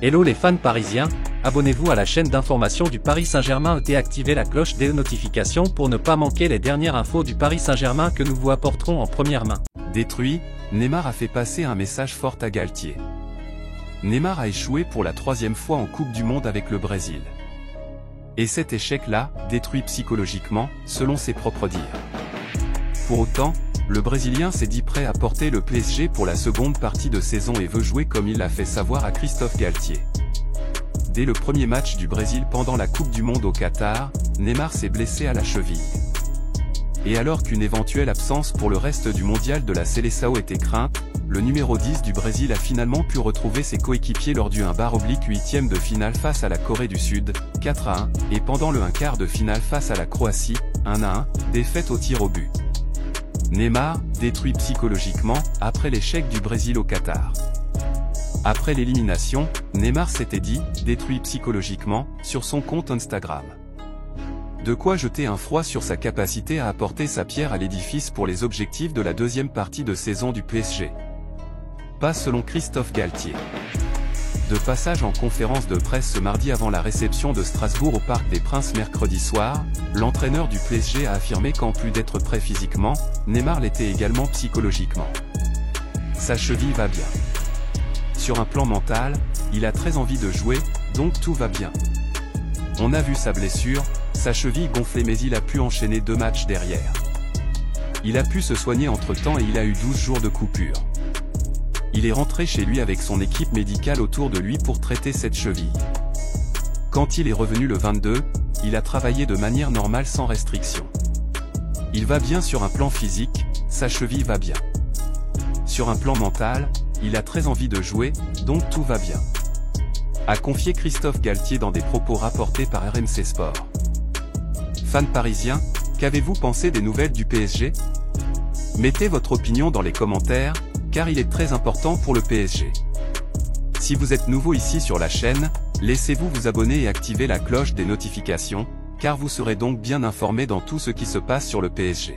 Hello les fans parisiens, abonnez-vous à la chaîne d'information du Paris Saint-Germain et activez la cloche des notifications pour ne pas manquer les dernières infos du Paris Saint-Germain que nous vous apporterons en première main. Détruit, Neymar a fait passer un message fort à Galtier. Neymar a échoué pour la 3e fois en Coupe du Monde avec le Brésil. Et cet échec-là, détruit psychologiquement, selon ses propres dires. Pour autant, le Brésilien s'est dit prêt à porter le PSG pour la seconde partie de saison et veut jouer comme il l'a fait savoir à Christophe Galtier. Dès le premier match du Brésil pendant la Coupe du Monde au Qatar, Neymar s'est blessé à la cheville. Et alors qu'une éventuelle absence pour le reste du mondial de la Seleção était crainte, le numéro 10 du Brésil a finalement pu retrouver ses coéquipiers lors du 1/8e de finale face à la Corée du Sud, 4-1, et pendant le 1/4 de finale face à la Croatie, 1-1, défaite au tir au but. Neymar, détruit psychologiquement, après l'échec du Brésil au Qatar. Après l'élimination, Neymar s'était dit, détruit psychologiquement, sur son compte Instagram. De quoi jeter un froid sur sa capacité à apporter sa pierre à l'édifice pour les objectifs de la deuxième partie de saison du PSG. Pas selon Christophe Galtier. De passage en conférence de presse ce mardi avant la réception de Strasbourg au Parc des Princes mercredi soir, l'entraîneur du PSG a affirmé qu'en plus d'être prêt physiquement, Neymar l'était également psychologiquement. Sa cheville va bien. Sur un plan mental, il a très envie de jouer, donc tout va bien. On a vu sa blessure, sa cheville gonflée mais il a pu enchaîner 2 matchs derrière. Il a pu se soigner entre-temps et il a eu 12 jours de coupure. Il est rentré chez lui avec son équipe médicale autour de lui pour traiter cette cheville. Quand il est revenu le 22, il a travaillé de manière normale sans restriction. Il va bien sur un plan physique, sa cheville va bien. Sur un plan mental, il a très envie de jouer, donc tout va bien. A confié Christophe Galtier dans des propos rapportés par RMC Sport. Fans parisiens, qu'avez-vous pensé des nouvelles du PSG? Mettez votre opinion dans les commentaires, car il est très important pour le PSG. Si vous êtes nouveau ici sur la chaîne, laissez-vous vous abonner et activer la cloche des notifications, car vous serez donc bien informé dans tout ce qui se passe sur le PSG.